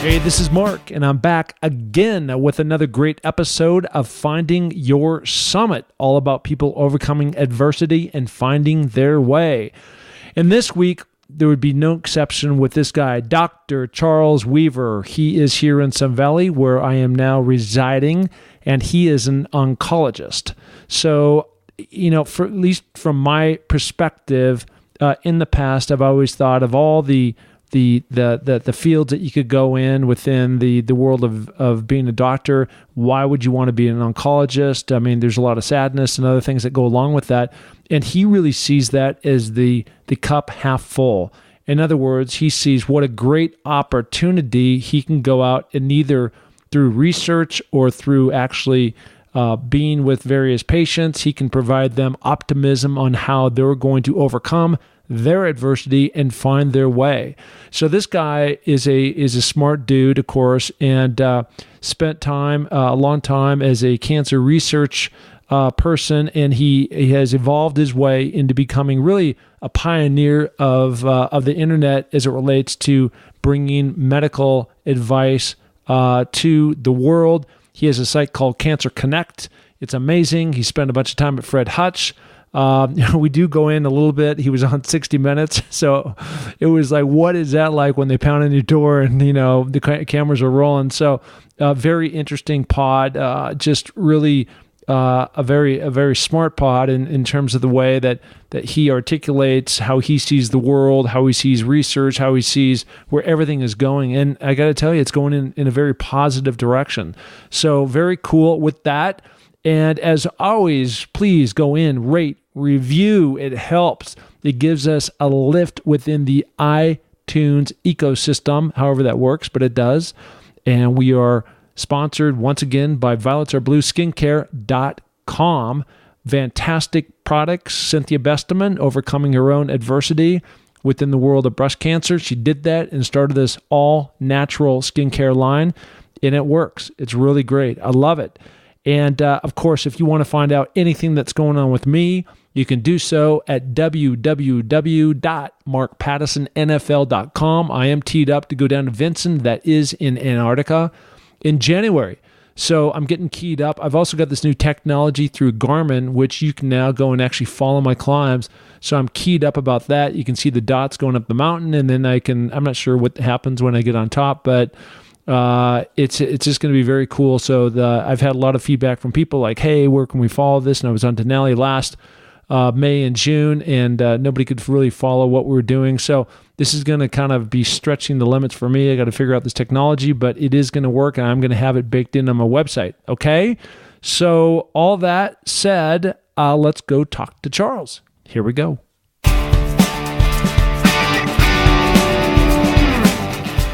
Hey, this is Mark, and I'm back again with another great episode of Finding Your Summit, all about people overcoming adversity and finding their way. And this week, there would be no exception with this guy, Dr. Charles Weaver. He is here in Sun Valley, where I am now residing, and he is an oncologist. So, for at least from my perspective, in the past, I've always thought of all the fields that you could go in within the world of being a doctor. Why would you want to be an oncologist? I mean, there's a lot of sadness and other things that go along with that. And he really sees that as the cup half full. In other words, he sees what a great opportunity he can go out and either through research or through actually being with various patients, he can provide them optimism on how they're going to overcome their adversity and find their way. So this guy is a smart dude, of course, and spent a long time as a cancer research person, and he has evolved his way into becoming really a pioneer of the internet as it relates to bringing medical advice to the world. He has a site called Cancer Connect. It's amazing. He spent a bunch of time at Fred Hutch. We do go in a little bit. He was on 60 Minutes. So it was like, what is that like when they pound on your door and, the cameras are rolling? So very interesting pod, just really a very smart pod in terms of the way that he articulates how he sees the world, how he sees research, how he sees where everything is going. And I got to tell you, it's going in a very positive direction. So very cool with that. And as always, please go in, rate, review. It helps. It gives us a lift within the iTunes ecosystem, however that works, but it does. And we are sponsored once again by violetsarblueskincare.com. Fantastic products. Cynthia Besteman overcoming her own adversity within the world of breast cancer. She did that and started this all-natural skincare line, and it works. It's really great. I love it. And of course, if you want to find out anything that's going on with me, you can do so at www.markpattisonnfl.com. I am teed up to go down to Vinson, that is in Antarctica, in January. So I'm getting keyed up. I've also got this new technology through Garmin, which you can now go and actually follow my climbs. So I'm keyed up about that. You can see the dots going up the mountain, and then I'm not sure what happens when I get on top, but it's just going to be very cool. So I've had a lot of feedback from people like, hey, where can we follow this? And I was on Denali last May and June, and nobody could really follow what we were doing. So this is going to kind of be stretching the limits for me. I got to figure out this technology, but it is going to work, and I'm going to have it baked in on my website. Okay. So all that said, let's go talk to Charles. Here we go.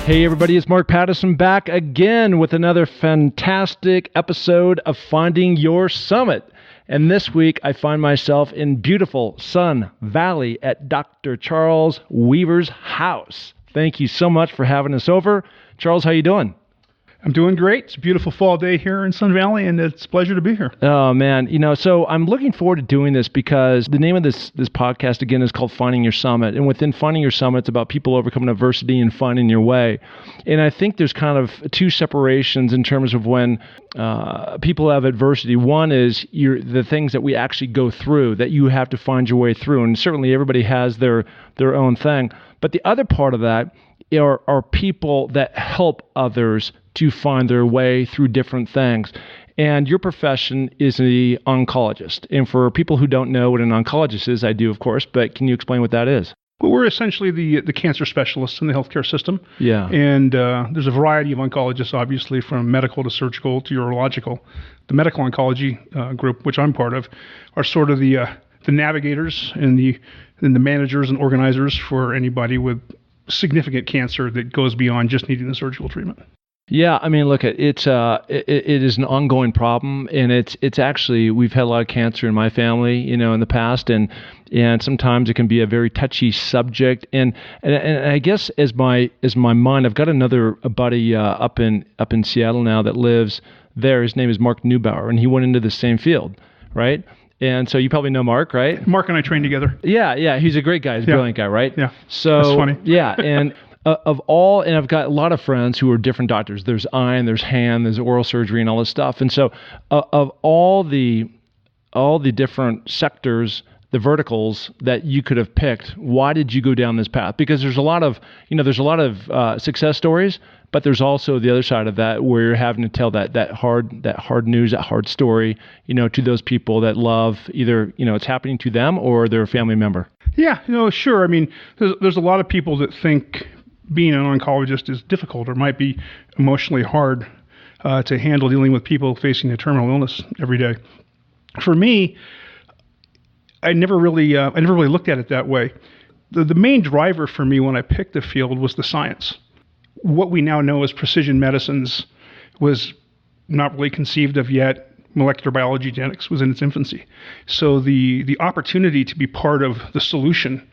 Hey everybody, it's Mark Pattison back again with another fantastic episode of Finding Your Summit. And this week I find myself in beautiful Sun Valley at Dr. Charles Weaver's house. Thank you so much for having us over. Charles, how you doing? I'm doing great. It's a beautiful fall day here in Sun Valley, and it's a pleasure to be here. Oh, man. So I'm looking forward to doing this because the name of this podcast, again, is called Finding Your Summit. And within Finding Your Summit, it's about people overcoming adversity and finding your way. And I think there's kind of two separations in terms of when people have adversity. One is the things that we actually go through, that you have to find your way through. And certainly everybody has their own thing. But the other part of that are people that help others to find their way through different things. And your profession is an oncologist. And for people who don't know what an oncologist is, I do, of course, but can you explain what that is? Well, we're essentially the cancer specialists in the healthcare system. Yeah. And there's a variety of oncologists, obviously, from medical to surgical to urological. The medical oncology group, which I'm part of, are sort of the navigators and the managers and organizers for anybody with significant cancer that goes beyond just needing the surgical treatment. Yeah, I mean, look, it is an ongoing problem, and it's actually, we've had a lot of cancer in my family, in the past, and sometimes it can be a very touchy subject, and I guess as my mind, I've got a buddy up in Seattle now that lives there. His name is Mark Neubauer, and he went into the same field, right? And so you probably know Mark, right? Mark and I trained together. Yeah, he's a great guy. He's a brilliant guy, right? Yeah, so that's funny. Yeah, and of all, and I've got a lot of friends who are different doctors. There's eye, and there's hand, there's oral surgery, and all this stuff. And so, of all the different sectors, the verticals that you could have picked, why did you go down this path? Because there's a lot of success stories, but there's also the other side of that where you're having to tell that hard news, that hard story, to those people that love either, it's happening to them or their family member. Yeah, sure. I mean, there's a lot of people that think being an oncologist is difficult or might be emotionally hard to handle, dealing with people facing a terminal illness every day. For me, I never really looked at it that way. The main driver for me when I picked the field was the science. What we now know as precision medicines was not really conceived of yet. Molecular biology, genetics was in its infancy. So the opportunity to be part of the solution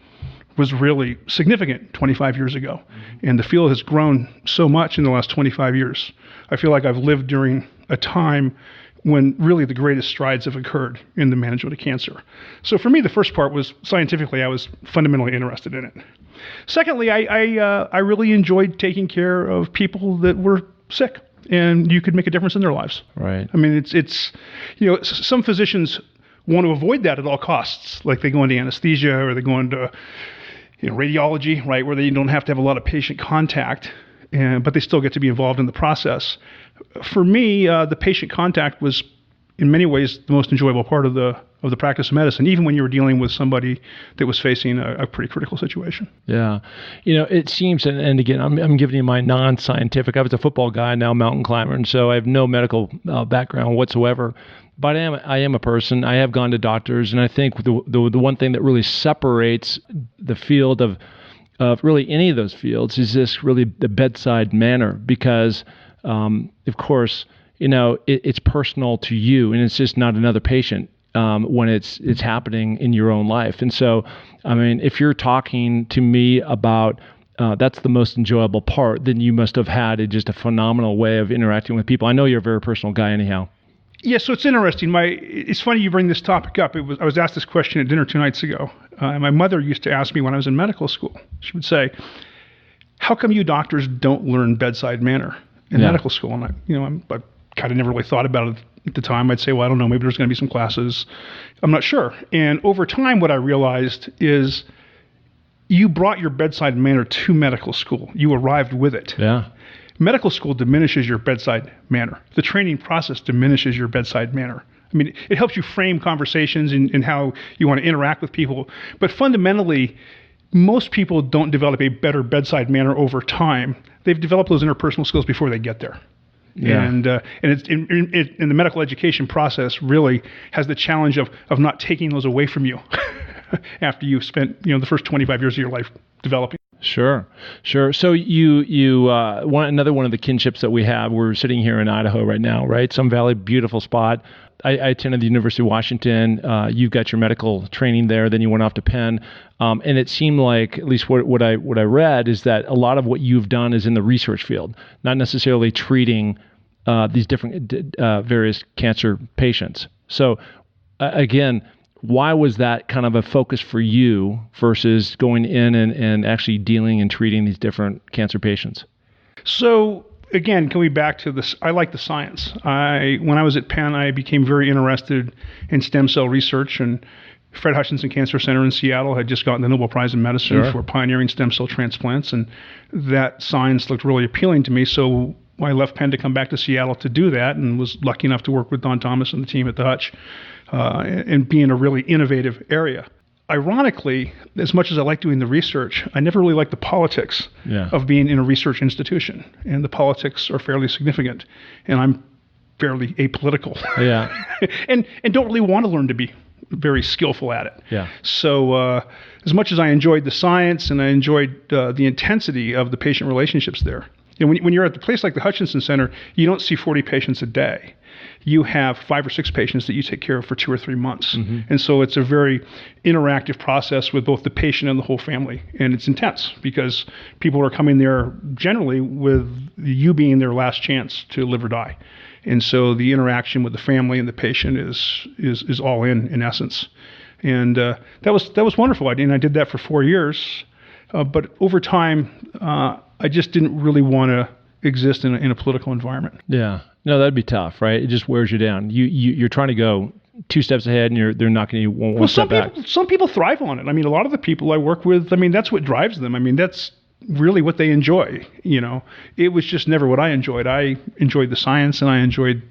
was really significant 25 years ago. And the field has grown so much in the last 25 years. I feel like I've lived during a time when really the greatest strides have occurred in the management of cancer. So for me, the first part was scientifically, I was fundamentally interested in it. Secondly, I really enjoyed taking care of people that were sick and you could make a difference in their lives. Right. I mean, it's some physicians want to avoid that at all costs, like they go into anesthesia or they go into radiology, right, where they don't have to have a lot of patient contact, but they still get to be involved in the process. For me, the patient contact was, in many ways, the most enjoyable part of the practice of medicine, even when you were dealing with somebody that was facing a pretty critical situation. Yeah. It seems, and again, I'm giving you my non-scientific, I was a football guy, now mountain climber, and so I have no medical background whatsoever. But I am a person. I have gone to doctors, and I think the one thing that really separates the field of really any of those fields is this really the bedside manner, because of course, it's personal to you, and it's just not another patient when it's happening in your own life. And so, I mean, if you're talking to me about that's the most enjoyable part, then you must have had just a phenomenal way of interacting with people. I know you're a very personal guy anyhow. Yeah, so it's interesting. It's funny you bring this topic up. I was asked this question at dinner 2 nights ago. My mother used to ask me when I was in medical school. She would say, "How come you doctors don't learn bedside manner in medical school?" And I kind of never really thought about it at the time. I'd say, well, I don't know, maybe there's going to be some classes. I'm not sure. And over time, what I realized is you brought your bedside manner to medical school. You arrived with it. Yeah. Medical school diminishes your bedside manner. The training process diminishes your bedside manner. I mean, it helps you frame conversations and how you want to interact with people. But fundamentally, most people don't develop a better bedside manner over time. They've developed those interpersonal skills before they get there. Yeah. And it's in the medical education process really has the challenge of not taking those away from you after you've spent the first 25 years of your life developing. Sure. So you another one of the kinships that we have. We're sitting here in Idaho right now, right? Some Valley, beautiful spot. I attended the University of Washington. You've got your medical training there. Then you went off to Penn, and it seemed like, at least what I read, is that a lot of what you've done is in the research field, not necessarily treating these different various cancer patients. So again, why was that kind of a focus for you versus going in and actually dealing and treating these different cancer patients? So again, coming back to this, I like the science. When I was at Penn, I became very interested in stem cell research, and Fred Hutchinson Cancer Center in Seattle had just gotten the Nobel Prize in Medicine for pioneering stem cell transplants, and that science looked really appealing to me. So I left Penn to come back to Seattle to do that, and was lucky enough to work with Don Thomas and the team at the Hutch and be in a really innovative area. Ironically, as much as I like doing the research, I never really liked the politics of being in a research institution. And the politics are fairly significant. And I'm fairly apolitical. Yeah. and don't really want to learn to be very skillful at it. Yeah. So as much as I enjoyed the science and I enjoyed the intensity of the patient relationships there, when you're at the place like the Hutchinson Center, you don't see 40 patients a day. You have 5 or 6 patients that you take care of for 2 or 3 months. Mm-hmm. And so it's a very interactive process with both the patient and the whole family. And it's intense because people are coming there generally with you being their last chance to live or die. And so the interaction with the family and the patient is all in essence. And that was wonderful. I did that for 4 years. But over time, I just didn't really want to exist in a political environment. Yeah. No, that'd be tough, right? It just wears you down. You're trying to go 2 steps ahead, and they're knocking you one step back. Some people thrive on it. I mean, a lot of the people I work with, I mean, that's what drives them. I mean, that's really what they enjoy. It was just never what I enjoyed. I enjoyed the science, and I enjoyed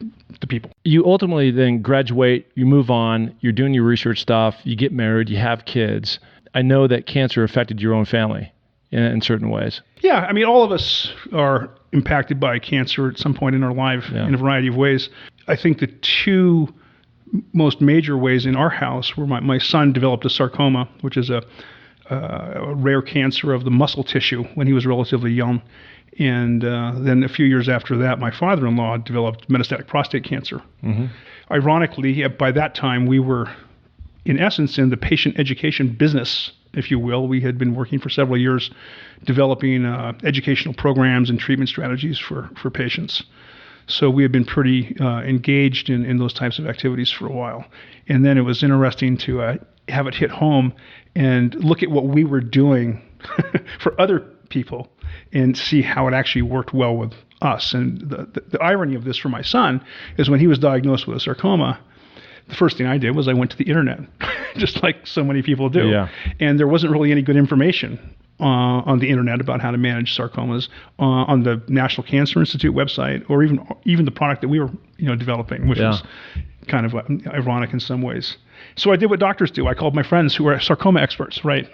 the people. You ultimately then graduate, you move on, you're doing your research stuff, you get married, you have kids. I know that cancer affected your own family in certain ways. Yeah, I mean, all of us are impacted by cancer at some point in our life in a variety of ways. I think the 2 most major ways in our house were my son developed a sarcoma, which is a rare cancer of the muscle tissue when he was relatively young. And then a few years after that, my father-in-law developed metastatic prostate cancer. Mm-hmm. Ironically, by that time, we were, in essence, in the patient education business, if you will. We had been working for several years developing educational programs and treatment strategies for patients. So we had been pretty engaged in those types of activities for a while. And then it was interesting to have it hit home and look at what we were doing for other people and see how it actually worked well with us. And the irony of this for my son is when he was diagnosed with a sarcoma, the first thing I did was I went to the internet, just like so many people do. Yeah. And there wasn't really any good information on the internet about how to manage sarcomas on the National Cancer Institute website, or even the product that we were developing, which was kind of ironic in some ways. So I did what doctors do. I called my friends who are sarcoma experts, right?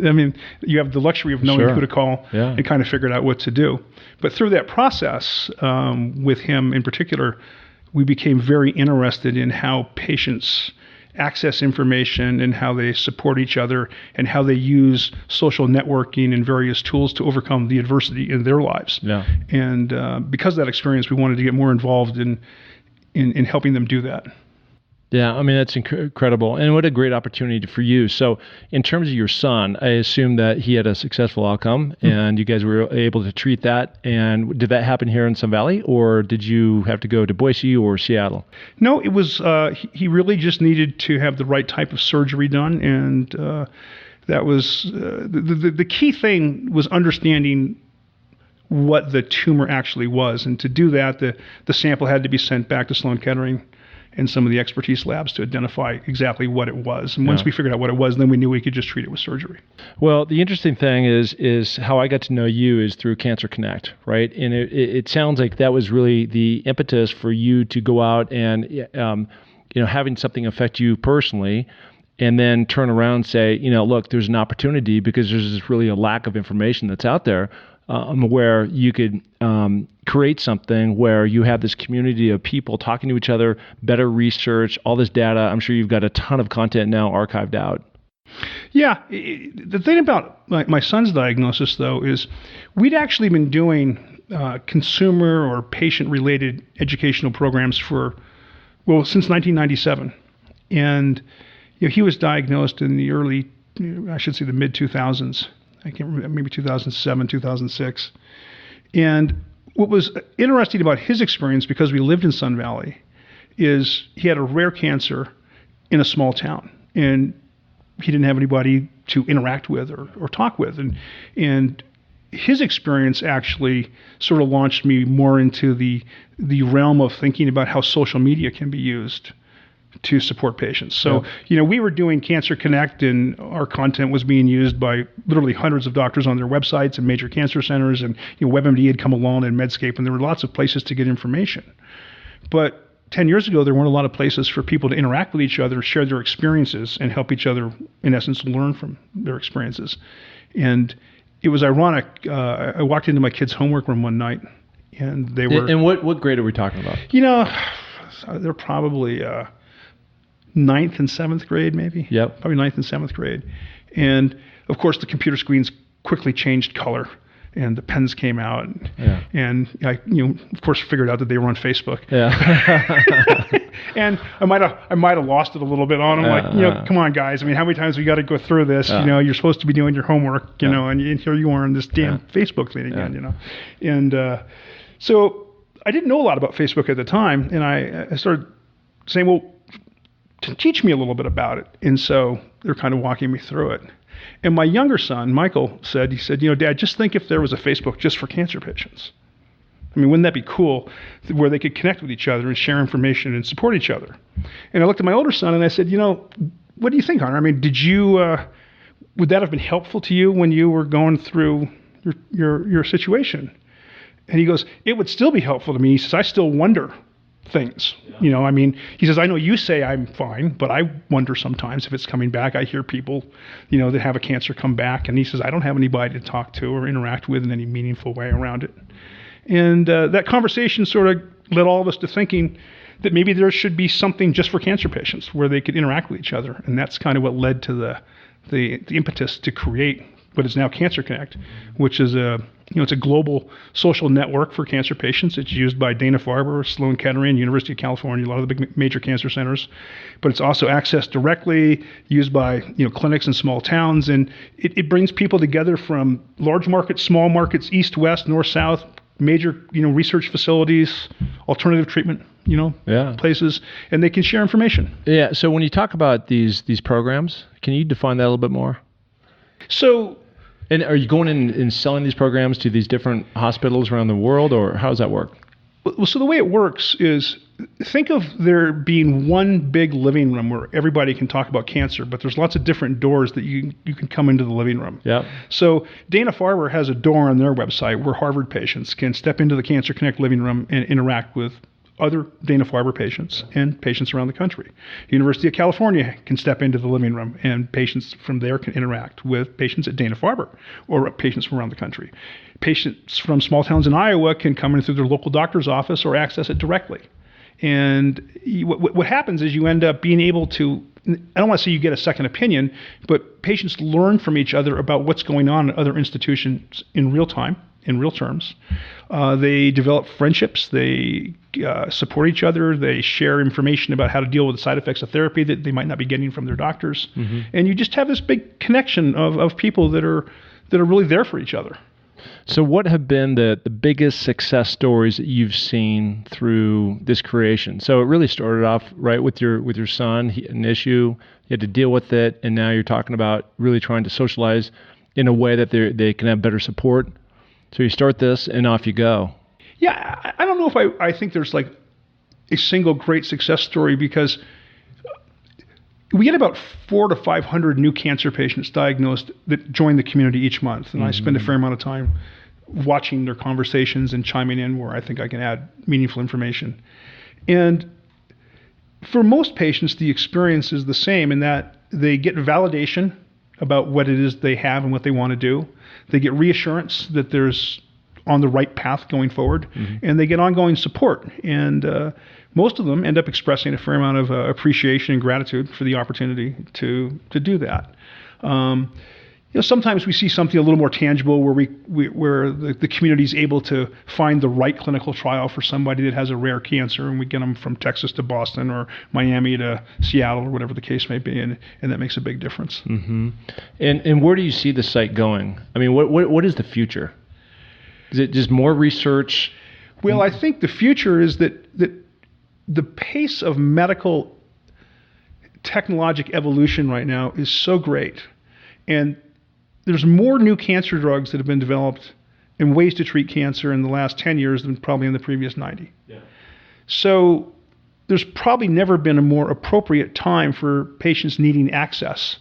I mean, you have the luxury of knowing who to call and kind of figured out what to do. But through that process, with him in particular, we became very interested in how patients access information and how they support each other and how they use social networking and various tools to overcome the adversity in their lives. Yeah. And because of that experience, we wanted to get more involved in helping them do that. Yeah, I mean, that's incredible. And what a great opportunity for you. So in terms of your son, I assume that he had a successful outcome and you guys were able to treat that. And did that happen here in Sun Valley, or did you have to go to Boise or Seattle? No, it was, he really just needed to have the right type of surgery done. And that was, the key thing was understanding what the tumor actually was. And to do that, the sample had to be sent back to Sloan Kettering and some of the expertise labs to identify exactly what it was. And once we figured out what it was, then we knew we could just treat it with surgery. Well, the interesting thing is how I got to know you is through Cancer Connect, right? And it sounds like that was really the impetus for you to go out and, having something affect you personally, and then turn around and say, look, there's an opportunity because there's just really a lack of information that's out there where you could create something where you have this community of people talking to each other, better research, all this data. I'm sure you've got a ton of content now archived out. Yeah. The thing about my son's diagnosis, though, is we'd actually been doing consumer or patient-related educational programs since 1997. And he was diagnosed in the early, the mid-2000s. I can't remember, maybe 2007, 2006. And what was interesting about his experience, because we lived in Sun Valley, is he had a rare cancer in a small town. And he didn't have anybody to interact with or talk with. And his experience actually sort of launched me more into the realm of thinking about how social media can be used to support patients. So, we were doing Cancer Connect, and our content was being used by literally hundreds of doctors on their websites and major cancer centers, and WebMD had come along and Medscape, and there were lots of places to get information. But 10 years ago, there weren't a lot of places for people to interact with each other, share their experiences, and help each other, in essence, learn from their experiences. And it was ironic. I walked into my kids' homework room one night, and they were... And what grade are we talking about? They're probably... 9th and 7th grade, maybe. Yep. Probably 9th and 7th grade. And of course, the computer screens quickly changed color, and the pens came out. And I, of course, figured out that they were on Facebook. Yeah. And I might have lost it a little bit on them. Come on, guys. I mean, how many times we got to go through this? You're supposed to be doing your homework, and here you are on this damn Facebook thing again. And so I didn't know a lot about Facebook at the time, and I started saying, well, to teach me a little bit about it. And so they're kind of walking me through it. And my younger son, Michael, he said, Dad, just think if there was a Facebook just for cancer patients. I mean, wouldn't that be cool, where they could connect with each other and share information and support each other? And I looked at my older son and I said, what do you think, Hunter? I mean, would that have been helpful to you when you were going through your situation? And he goes, it would still be helpful to me. He says, I still wonder things. Yeah. He says, I know you say I'm fine, but I wonder sometimes if it's coming back. I hear people, that have a cancer come back. And he says, I don't have anybody to talk to or interact with in any meaningful way around it. And that conversation sort of led all of us to thinking that maybe there should be something just for cancer patients where they could interact with each other. And that's kind of what led to the impetus to create what is now Cancer Connect, which is it's a global social network for cancer patients. It's used by Dana-Farber, Sloan Kettering, University of California, a lot of the big major cancer centers. But it's also accessed directly, used by clinics in small towns, and it brings people together from large markets, small markets, east, west, north, south, major research facilities, alternative treatment places, and they can share information. Yeah. So when you talk about these programs, can you define that a little bit more? So. And are you going in and selling these programs to these different hospitals around the world, or how does that work? Well, so the way it works is, think of there being one big living room where everybody can talk about cancer, but there's lots of different doors that you can come into the living room. Yeah. So Dana-Farber has a door on their website where Harvard patients can step into the Cancer Connect living room and interact with other Dana-Farber patients and patients around the country. University of California can step into the living room and patients from there can interact with patients at Dana-Farber or patients from around the country. Patients from small towns in Iowa can come in through their local doctor's office or access it directly. And what happens is you end up being able to, I don't want to say you get a second opinion, but patients learn from each other about what's going on at other institutions in real time, in real terms. They develop friendships. They support each other. They share information about how to deal with the side effects of therapy that they might not be getting from their doctors. Mm-hmm. And you just have this big connection of people that are really there for each other. So what have been the biggest success stories that you've seen through this creation? So it really started off right with your son, an issue, you had to deal with it, and now you're talking about really trying to socialize in a way that they can have better support. So you start this and off you go. Yeah, I don't know if I think there's like a single great success story, because we get about 400 to 500 new cancer patients diagnosed that join the community each month. And I spend a fair amount of time watching their conversations and chiming in where I think I can add meaningful information. And for most patients, the experience is the same in that they get validation about what it is they have and what they want to do. They get reassurance that there's on the right path going forward, and they get ongoing support. And most of them end up expressing a fair amount of appreciation and gratitude for the opportunity to do that. Sometimes we see something a little more tangible where the community is able to find the right clinical trial for somebody that has a rare cancer, and we get them from Texas to Boston or Miami to Seattle or whatever the case may be, and that makes a big difference. Mm-hmm. And where do you see the site going? I mean, what is the future? Is it just more research? Well, I think the future is that the pace of medical technologic evolution right now is so great, and there's more new cancer drugs that have been developed and ways to treat cancer in the last 10 years than probably in the previous 90. Yeah. So there's probably never been a more appropriate time for patients needing access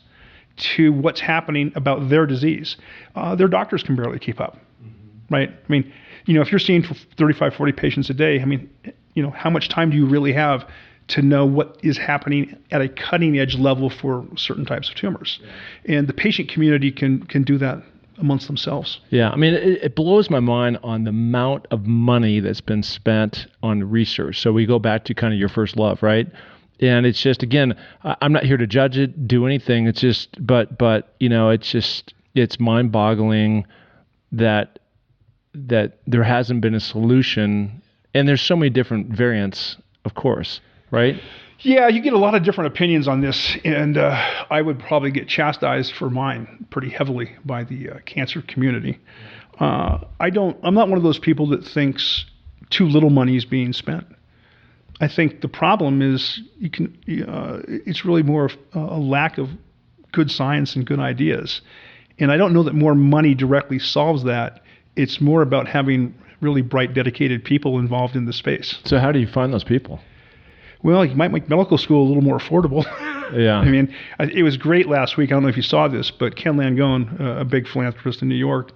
to what's happening about their disease. Their doctors can barely keep up, right? I mean, if you're seeing 35, 40 patients a day, I mean, how much time do you really have to know what is happening at a cutting edge level for certain types of tumors? Yeah. And the patient community can do that amongst themselves. Yeah, I mean, it blows my mind on the amount of money that's been spent on research. So we go back to kind of your first love, right? And it's just, again, I'm not here to judge it, do anything. It's just, but it's mind-boggling that there hasn't been a solution. And there's so many different variants, of course, right? Yeah, you get a lot of different opinions on this, and I would probably get chastised for mine pretty heavily by the cancer community. I'm not one of those people that thinks too little money is being spent. I think the problem is it's really more of a lack of good science and good ideas. And I don't know that more money directly solves that. It's more about having really bright, dedicated people involved in the space. So how do you find those people? Well, you might make medical school a little more affordable. Yeah. I mean, it was great last week. I don't know if you saw this, but Ken Langone, a big philanthropist in New York,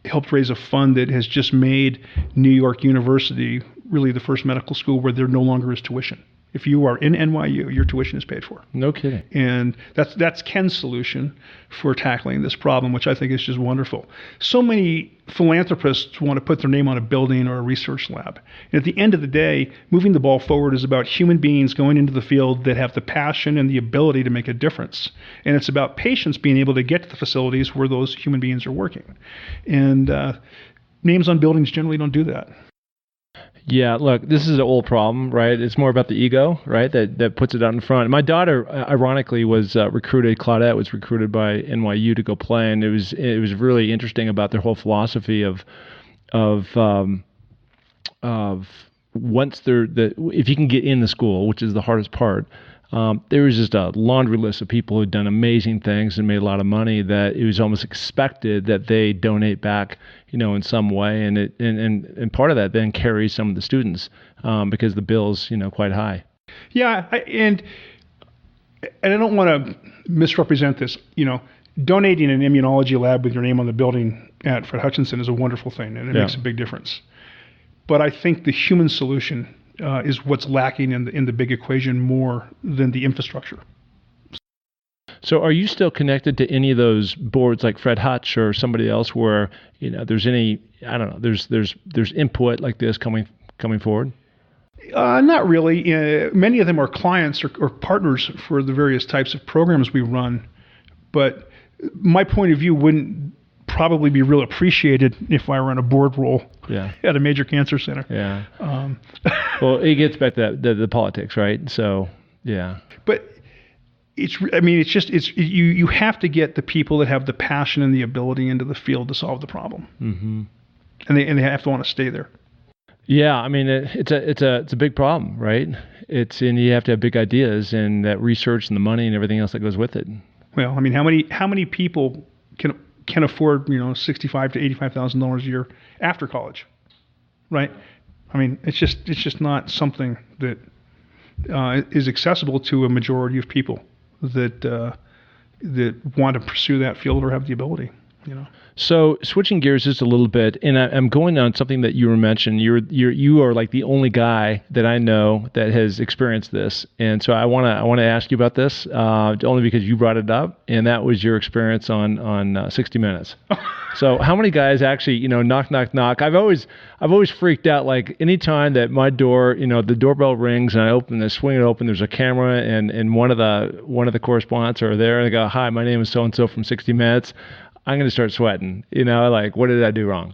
helped raise a fund that has just made New York University really the first medical school where there no longer is tuition. If you are in NYU, your tuition is paid for. No kidding. And that's Ken's solution for tackling this problem, which I think is just wonderful. So many philanthropists want to put their name on a building or a research lab. And at the end of the day, moving the ball forward is about human beings going into the field that have the passion and the ability to make a difference. And it's about patients being able to get to the facilities where those human beings are working. And names on buildings generally don't do that. Yeah, look, this is an old problem, right? It's more about the ego, right, that puts it out in front. My daughter, ironically, was recruited. Claudette was recruited by NYU to go play, and it was really interesting about their whole philosophy of once if you can get in the school, which is the hardest part. There was just a laundry list of people who'd done amazing things and made a lot of money that it was almost expected that they donate back, in some way. And part of that then carries some of the students because the bill's, quite high. Yeah. And I don't want to misrepresent this, donating an immunology lab with your name on the building at Fred Hutchinson is a wonderful thing, and it makes a big difference. But I think the human solution is what's lacking in the big equation more than the infrastructure. So are you still connected to any of those boards like Fred Hutch or somebody else where, there's any, I don't know, there's input like this coming forward? Not really. Many of them are clients or partners for the various types of programs we run. But my point of view wouldn't probably be real appreciated if I were on a board role at a major cancer center. Yeah. Well, it gets back to the politics, right? So, yeah. But you have to get the people that have the passion and the ability into the field to solve the problem. Mm-hmm. And they have to want to stay there. Yeah, I mean it's a big problem, right? And you have to have big ideas and that research and the money and everything else that goes with it. Well, I mean, how many people can afford $65,000 to $85,000 a year after college, right? I mean, it's just not something that is accessible to a majority of people that want to pursue that field or have the ability. So switching gears just a little bit, and I'm going on something that you were mentioning. You are like the only guy that I know that has experienced this, and so I want to ask you about this only because you brought it up, and that was your experience on 60 Minutes. So how many guys actually knock knock knock? I've always freaked out, like anytime that my door the doorbell rings and I swing it open, there's a camera and one of the correspondents are there and they go, "Hi, my name is so and so from 60 Minutes." I'm going to start sweating, like, what did I do wrong?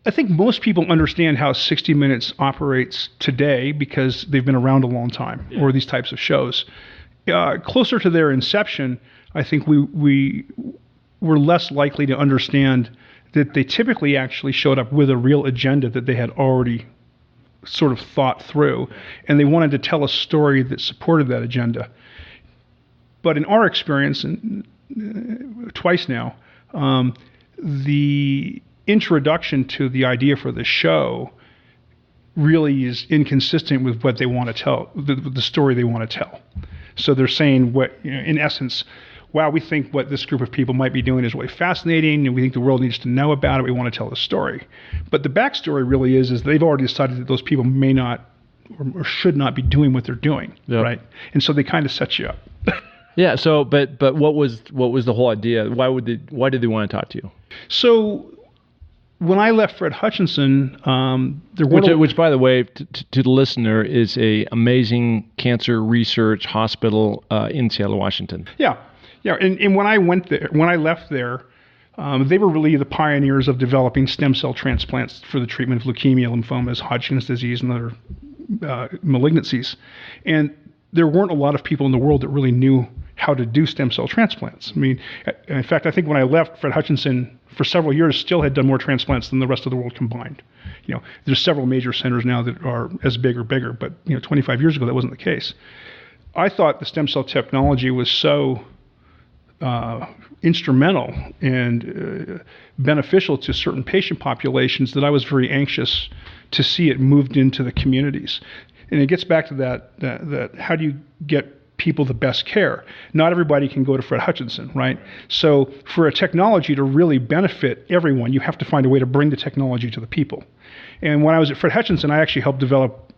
I think most people understand how 60 Minutes operates today because they've been around a long time, or these types of shows. Closer to their inception, I think we were less likely to understand that they typically actually showed up with a real agenda that they had already sort of thought through, and they wanted to tell a story that supported that agenda. But in our experience, twice now, the introduction to the idea for the show really is inconsistent with what they want to tell, the story they want to tell. So they're saying in essence, wow, we think what this group of people might be doing is really fascinating, and we think the world needs to know about it. We want to tell the story. But the backstory really is they've already decided that those people may not or should not be doing what they're doing, right? And so they kind of set you up. Yeah. So, but what was the whole idea? Why did they want to talk to you? So, when I left Fred Hutchinson, which by the way, to the listener, is a amazing cancer research hospital in Seattle, Washington. Yeah. And when I left there, they were really the pioneers of developing stem cell transplants for the treatment of leukemia, lymphomas, Hodgkin's disease, and other malignancies. And there weren't a lot of people in the world that really knew how to do stem cell transplants. I mean, in fact, I think when I left, Fred Hutchinson for several years still had done more transplants than the rest of the world combined. There's several major centers now that are as big or bigger, but 25 years ago that wasn't the case. I thought the stem cell technology was so instrumental and beneficial to certain patient populations that I was very anxious to see it moved into the communities. And it gets back to that how do you get people the best care? Not everybody can go to Fred Hutchinson, right? So for a technology to really benefit everyone, you have to find a way to bring the technology to the people. And when I was at Fred Hutchinson, I actually helped develop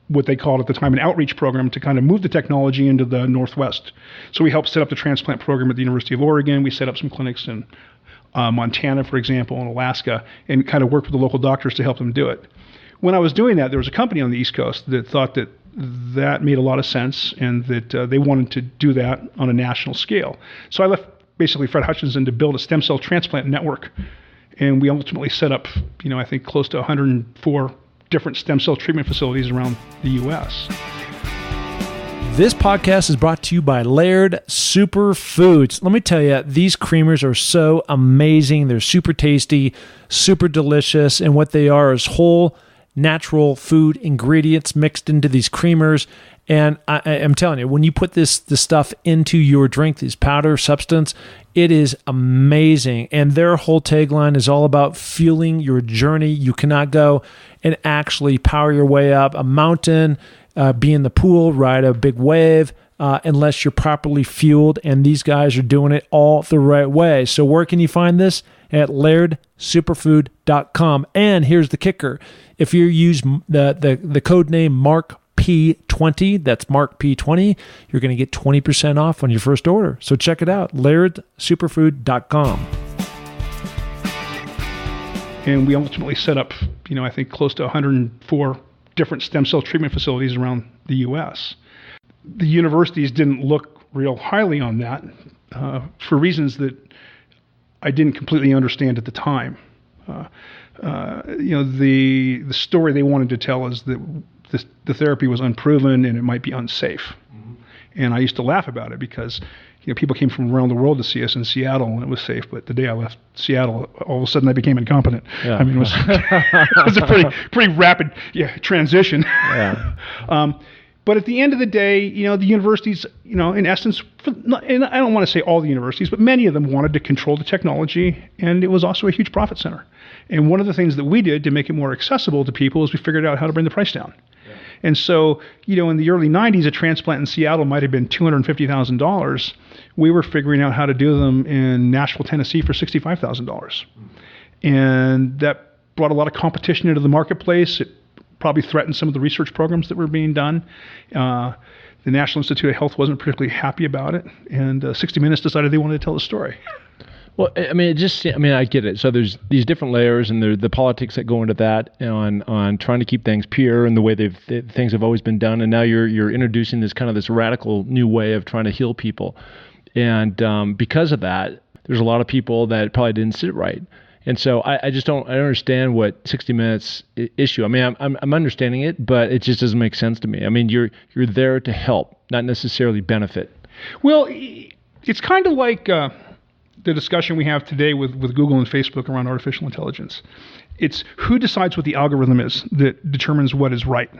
what they called at the time an outreach program to kind of move the technology into the Northwest. So we helped set up the transplant program at the University of Oregon. We set up some clinics in Montana, for example, and Alaska, and kind of worked with the local doctors to help them do it. When I was doing that, there was a company on the East Coast that thought that made a lot of sense and that they wanted to do that on a national scale. So I left basically Fred Hutchinson to build a stem cell transplant network. And we ultimately set up, I think close to 104 different stem cell treatment facilities around the U.S. This podcast is brought to you by Laird Superfoods. Let me tell you, these creamers are so amazing. They're super tasty, super delicious, and what they are is whole, natural food ingredients mixed into these creamers. And I'm telling you, when you put this stuff into your drink, this powder substance, it is amazing. And their whole tagline is all about fueling your journey. You cannot go and actually power your way up a mountain, be in the pool, ride a big wave, unless you're properly fueled. And these guys are doing it all the right way. So where can you find this? At lairdsuperfood.com. And here's the kicker. If you use the code name MarkP20, that's MarkP20, you're going to get 20% off on your first order. So check it out, lairdsuperfood.com. And we ultimately set up, I think close to 104 different stem cell treatment facilities around the U.S. The universities didn't look real highly on that for reasons that I didn't completely understand at the time. The story they wanted to tell is that the therapy was unproven and it might be unsafe. Mm-hmm. And I used to laugh about it because people came from around the world to see us in Seattle and it was safe. But the day I left Seattle, all of a sudden I became incompetent. Yeah. I mean, it was, it was a pretty rapid transition. Yeah. But at the end of the day, the universities, in essence, and I don't want to say all the universities, but many of them wanted to control the technology, and it was also a huge profit center. And one of the things that we did to make it more accessible to people is we figured out how to bring the price down. Yeah. And so, in the early 90s, a transplant in Seattle might have been $250,000. We were figuring out how to do them in Nashville, Tennessee for $65,000. And that brought a lot of competition into the marketplace. It probably threatened some of the research programs that were being done. The National Institute of Health wasn't particularly happy about it, and 60 Minutes decided they wanted to tell the story. Well, I get it. So there's these different layers, and the politics that go into that on trying to keep things pure and the way things have always been done, and now you're introducing this radical new way of trying to heal people, and because of that, there's a lot of people that probably didn't sit right. And so I don't understand what 60 Minutes issue. I mean, I'm understanding it, but it just doesn't make sense to me. I mean, you're there to help, not necessarily benefit. Well, it's kind of like the discussion we have today with Google and Facebook around artificial intelligence. It's who decides what the algorithm is that determines what is right.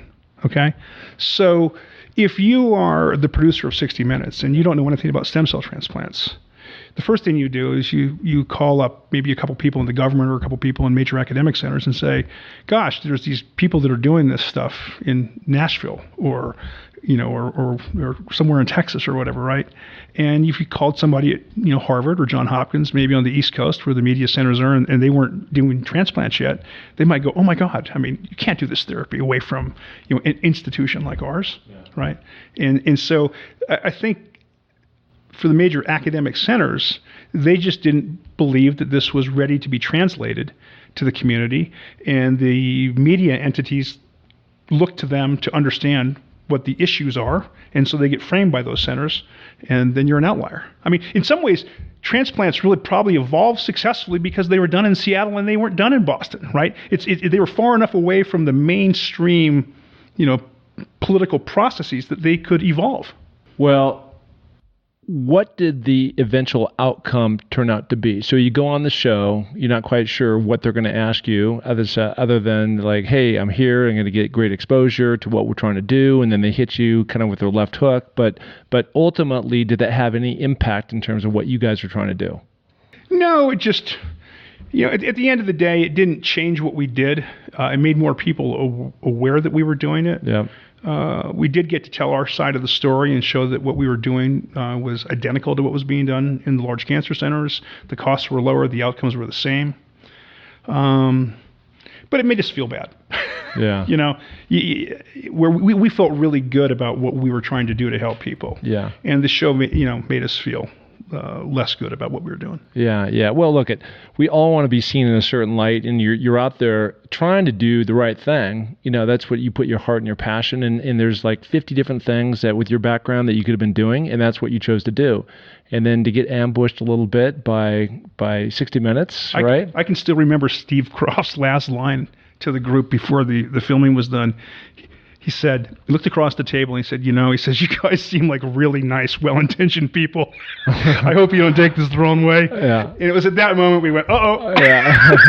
Okay? So if you are the producer of 60 Minutes and you don't know anything about stem cell transplants, the first thing you do is you call up maybe a couple people in the government or a couple people in major academic centers and say, gosh, there's these people that are doing this stuff in Nashville or somewhere in Texas or whatever, right? And if you called somebody at Harvard or Johns Hopkins, maybe on the East Coast where the media centers are, and they weren't doing transplants yet, they might go, oh my God, I mean, you can't do this therapy away from an institution like ours, right? And so I think for the major academic centers, they just didn't believe that this was ready to be translated to the community, and the media entities look to them to understand what the issues are, and so they get framed by those centers, and then you're an outlier. I mean, in some ways, transplants really probably evolved successfully because they were done in Seattle and they weren't done in Boston, right? They were far enough away from the mainstream, political processes that they could evolve. Well, what did the eventual outcome turn out to be? So you go on the show, you're not quite sure what they're going to ask you, other than like, hey, I'm here, I'm going to get great exposure to what we're trying to do, and then they hit you kind of with their left hook. But ultimately, did that have any impact in terms of what you guys were trying to do? No, it just, at the end of the day, it didn't change what we did. It made more people aware that we were doing it. Yeah. We did get to tell our side of the story and show that what we were doing was identical to what was being done in the large cancer centers. The costs were lower, the outcomes were the same. But it made us feel bad. Yeah. Where we felt really good about what we were trying to do to help people. Yeah. And the show, made us feel less good about what we were doing. Yeah. Well, look, we all want to be seen in a certain light, and you're out there trying to do the right thing. That's what you put your heart and your passion in, and there's like 50 different things that with your background that you could have been doing, and that's what you chose to do. And then to get ambushed a little bit by 60 Minutes, right? I can still remember Steve Croft's last line to the group before the filming was done. He looked across the table and he said, you guys seem like really nice, well-intentioned people. I hope you don't take this the wrong way. Yeah. And it was at that moment we went, uh-oh. Yeah.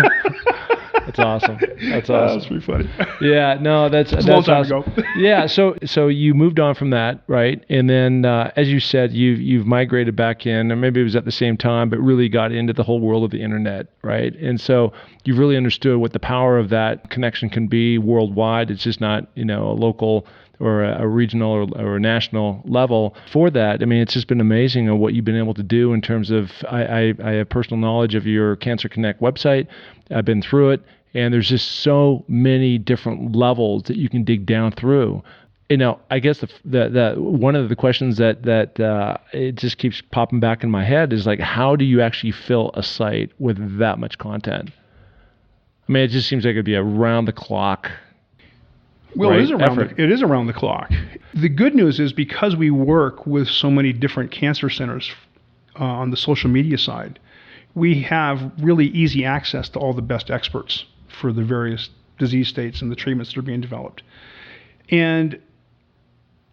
That's awesome. That's pretty funny. Yeah, no, that's a long time awesome. ago. Yeah, so you moved on from that, right? And then, as you said, you've migrated back in, or maybe it was at the same time, but really got into the whole world of the internet, right? And so you've really understood what the power of that connection can be worldwide. It's just not, a local or a regional or a national level for that. I mean, it's just been amazing on what you've been able to do in terms of, I have personal knowledge of your Cancer Connect website. I've been through it, and there's just so many different levels that you can dig down through. I guess the one of the questions that it just keeps popping back in my head is like, how do you actually fill a site with that much content? I mean, it just seems like it'd be around the clock. Well, right? It is around the clock. The good news is because we work with so many different cancer centers on the social media side, we have really easy access to all the best experts for the various disease states and the treatments that are being developed. And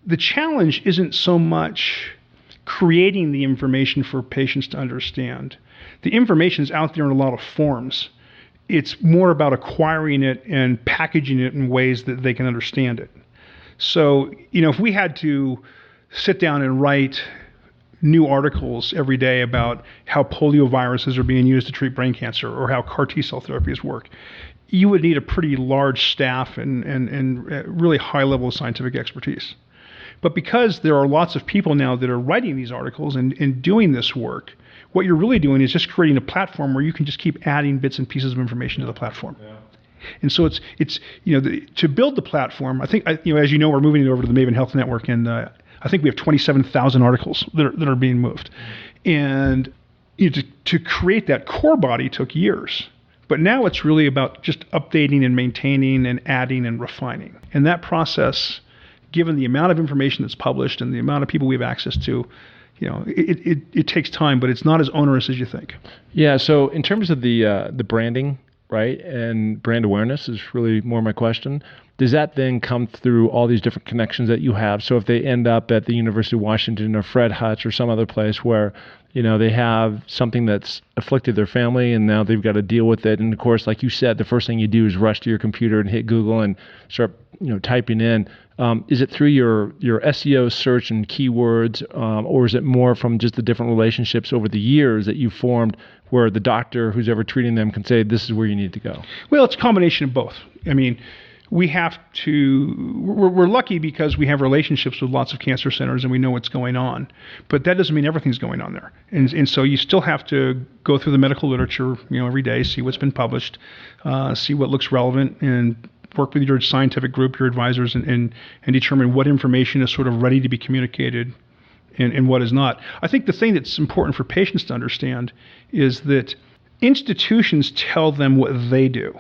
the challenge isn't so much creating the information for patients to understand. The information is out there in a lot of forms. It's more about acquiring it and packaging it in ways that they can understand it. So, if we had to sit down and write new articles every day about how polioviruses are being used to treat brain cancer or how CAR T-cell therapies work, you would need a pretty large staff and really high level of scientific expertise. But because there are lots of people now that are writing these articles and doing this work, what you're really doing is just creating a platform where you can just keep adding bits and pieces of information to the platform. Yeah. And so it's to build the platform, I think, as we're moving it over to the Maven Health Network, and I think we have 27,000 articles that are being moved. And to create that core body took years. But now it's really about just updating and maintaining and adding and refining. And that process, given the amount of information that's published and the amount of people we have access to, it takes time, but it's not as onerous as you think. Yeah. So in terms of the branding, right, and brand awareness is really more my question. Does that then come through all these different connections that you have? So if they end up at the University of Washington or Fred Hutch or some other place where, they have something that's afflicted their family and now they've got to deal with it. And of course, like you said, the first thing you do is rush to your computer and hit Google and start, typing in. Is it through your SEO search and keywords, or is it more from just the different relationships over the years that you've formed where the doctor who's ever treating them can say, this is where you need to go? Well, it's a combination of both. I mean, we're lucky because we have relationships with lots of cancer centers and we know what's going on, but that doesn't mean everything's going on there. And so you still have to go through the medical literature, every day, see what's been published, see what looks relevant, and work with your scientific group, your advisors, and determine what information is sort of ready to be communicated and what is not. I think the thing that's important for patients to understand is that institutions tell them what they do.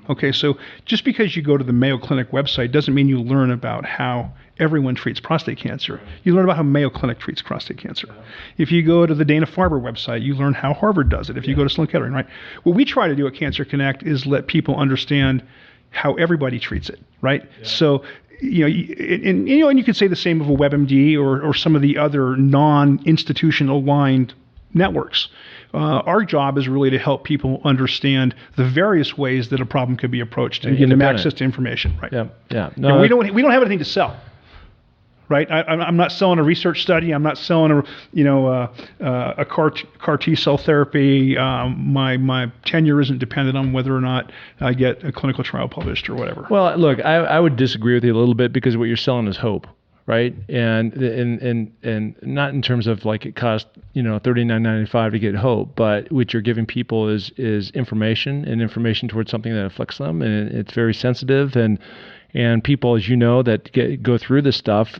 Okay, so just because you go to the Mayo Clinic website doesn't mean you learn about how everyone treats prostate cancer. You learn about how Mayo Clinic treats prostate cancer. If you go to the Dana-Farber website, you learn how Harvard does it. If you go to Sloan Kettering, right? What we try to do at Cancer Connect is let people understand how everybody treats it, right? Yeah. So and you could say the same of a WebMD or some of the other non-institution aligned networks. Our job is really to help people understand the various ways that a problem could be approached and give them access to information. Right. Yeah. No, and we don't have anything to sell. Right. I'm not selling a research study. I'm not selling a CAR T cell therapy. My tenure isn't dependent on whether or not I get a clinical trial published or whatever. Well, look, I would disagree with you a little bit, because what you're selling is hope. Right. And not in terms of like it cost, $39.95 to get hope, but what you're giving people is information, and information towards something that afflicts them. And it's very sensitive, and people, as you know, that go through this stuff,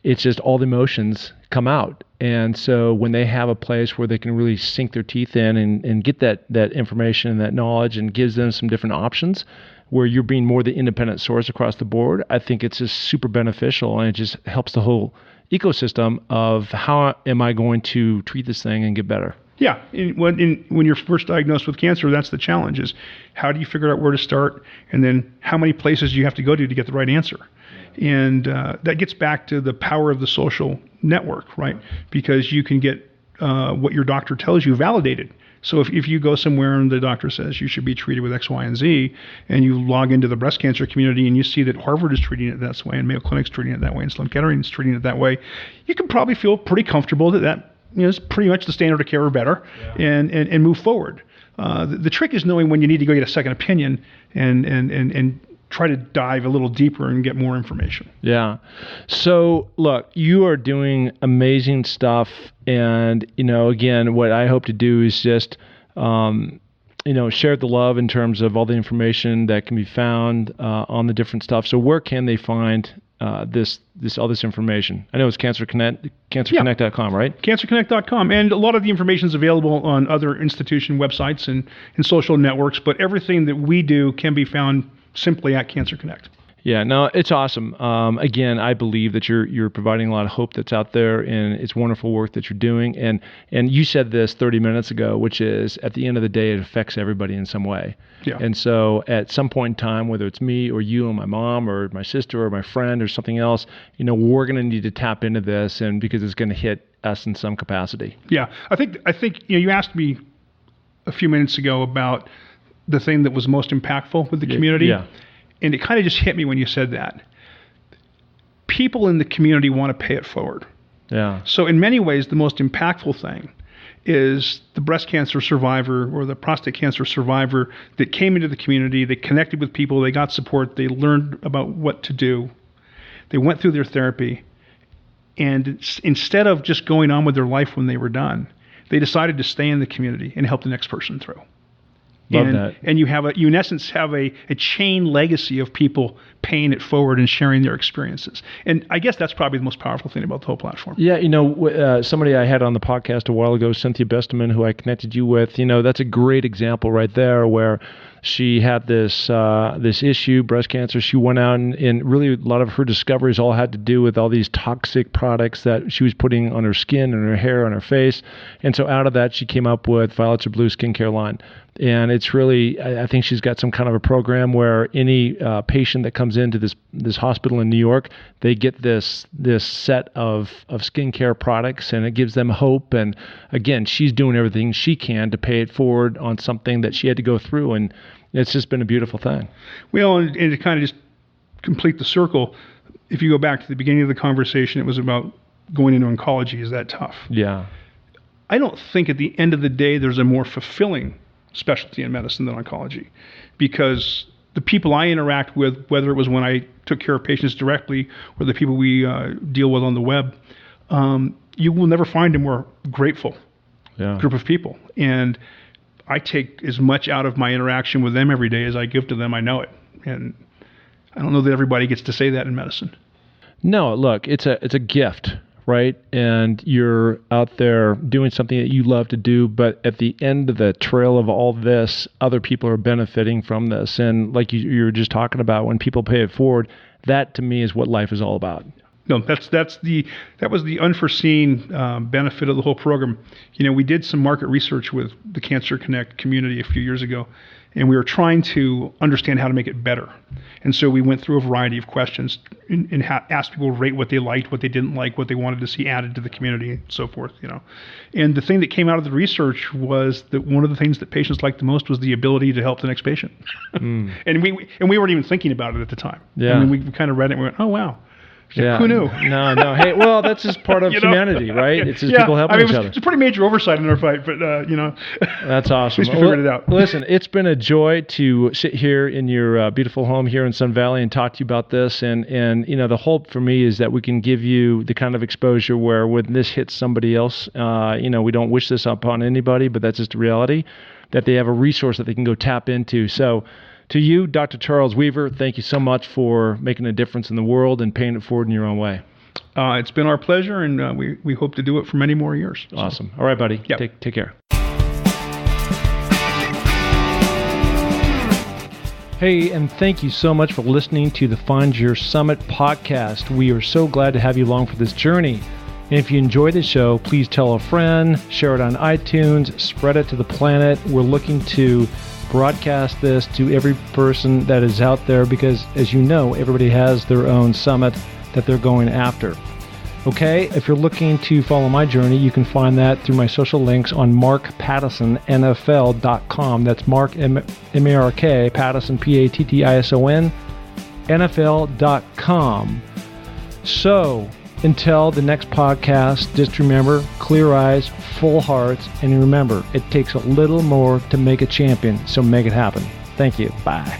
it's just all the emotions come out. And so when they have a place where they can really sink their teeth in and get that information and that knowledge, and gives them some different options, where you're being more the independent source across the board, I think it's just super beneficial, and it just helps the whole ecosystem of how am I going to treat this thing and get better. Yeah, when you're first diagnosed with cancer, that's the challenge, is how do you figure out where to start, and then how many places you have to go to get the right answer. And that gets back to the power of the social network, right? Because you can get what your doctor tells you validated. So if you go somewhere and the doctor says you should be treated with X, Y, and Z, and you log into the breast cancer community and you see that Harvard is treating it that way, and Mayo Clinic's treating it that way, and Sloan Kettering is treating it that way, you can probably feel pretty comfortable that is pretty much the standard of care or better, and move forward. The trick is knowing when you need to go get a second opinion and try to dive a little deeper and get more information. Yeah. So look, you are doing amazing stuff. And, again, what I hope to do is just, share the love in terms of all the information that can be found on the different stuff. So where can they find all this information? I know it's cancerconnect.com, right? Cancerconnect.com. And a lot of the information is available on other institution websites and social networks, but everything that we do can be found simply at Cancer Connect. Yeah, no, it's awesome. Again, I believe that you're providing a lot of hope that's out there, and it's wonderful work that you're doing. And you said this 30 minutes ago, which is, at the end of the day, it affects everybody in some way. Yeah. And so at some point in time, whether it's me or you and my mom or my sister or my friend or something else, we're going to need to tap into this, and because it's going to hit us in some capacity. Yeah, I think you asked me a few minutes ago about the thing that was most impactful with the community. Yeah. And it kind of just hit me when you said that. People in the community want to pay it forward. Yeah. So in many ways, the most impactful thing is the breast cancer survivor or the prostate cancer survivor that came into the community, they connected with people, they got support, they learned about what to do, they went through their therapy, and instead of just going on with their life when they were done, they decided to stay in the community and help the next person through. Love that. And you in essence have a chain legacy of people paying it forward and sharing their experiences. And I guess that's probably the most powerful thing about the whole platform. Yeah, somebody I had on the podcast a while ago, Cynthia Besteman, who I connected you with, that's a great example right there, where she had this issue, breast cancer. She went out and really a lot of her discoveries all had to do with all these toxic products that she was putting on her skin and her hair, on her face. And so out of that, she came up with Violets Are Blue skincare line. And it's really, I think she's got some kind of a program where any patient that comes into this hospital in New York, they get this set of skincare products, and it gives them hope. And again, she's doing everything she can to pay it forward on something that she had to go through, and it's just been a beautiful thing. Well, and to kind of just complete the circle, if you go back to the beginning of the conversation, it was about going into oncology. Is that tough? Yeah. I don't think at the end of the day there's a more fulfilling specialty in medicine than oncology, because the people I interact with, whether it was when I took care of patients directly or the people we deal with on the web, you will never find a more grateful group of people. And I take as much out of my interaction with them every day as I give to them. I know it. And I don't know that everybody gets to say that in medicine. No, look, it's a gift, right? And you're out there doing something that you love to do, but at the end of the trail of all this, other people are benefiting from this. And like you were just talking about, when people pay it forward, that to me is what life is all about. No, that was the unforeseen benefit of the whole program. We did some market research with the Cancer Connect community a few years ago, and we were trying to understand how to make it better. And so we went through a variety of questions and asked people to rate what they liked, what they didn't like, what they wanted to see added to the community, and so forth. And the thing that came out of the research was that one of the things that patients liked the most was the ability to help the next patient. And we weren't even thinking about it at the time. Yeah. I mean, we kind of read it and we went, oh wow. Yeah. Who knew? No. Hey, well, that's just part of humanity, right? It's just people helping each other. It's a pretty major oversight in our fight, but That's awesome. At least we figured it out. Listen, it's been a joy to sit here in your beautiful home here in Sun Valley and talk to you about this. And the hope for me is that we can give you the kind of exposure where when this hits somebody else, we don't wish this upon anybody, but that's just a reality, that they have a resource that they can go tap into. So, to you, Dr. Charles Weaver, thank you so much for making a difference in the world and paying it forward in your own way. It's been our pleasure, and we hope to do it for many more years. So. Awesome. All right, buddy. Yep. Take care. Hey, and thank you so much for listening to the Find Your Summit podcast. We are so glad to have you along for this journey. And if you enjoy the show, please tell a friend, share it on iTunes, spread it to the planet. We're looking to broadcast this to every person that is out there because, as you know, everybody has their own summit that they're going after. Okay, if you're looking to follow my journey, you can find that through my social links on markpattisonnfl.com. That's Mark, M-A-R-K, Pattison, P-A-T-T-I-S-O-N, NFL.com. So, until the next podcast, just remember, clear eyes, full hearts, and remember, it takes a little more to make a champion, so make it happen. Thank you. Bye.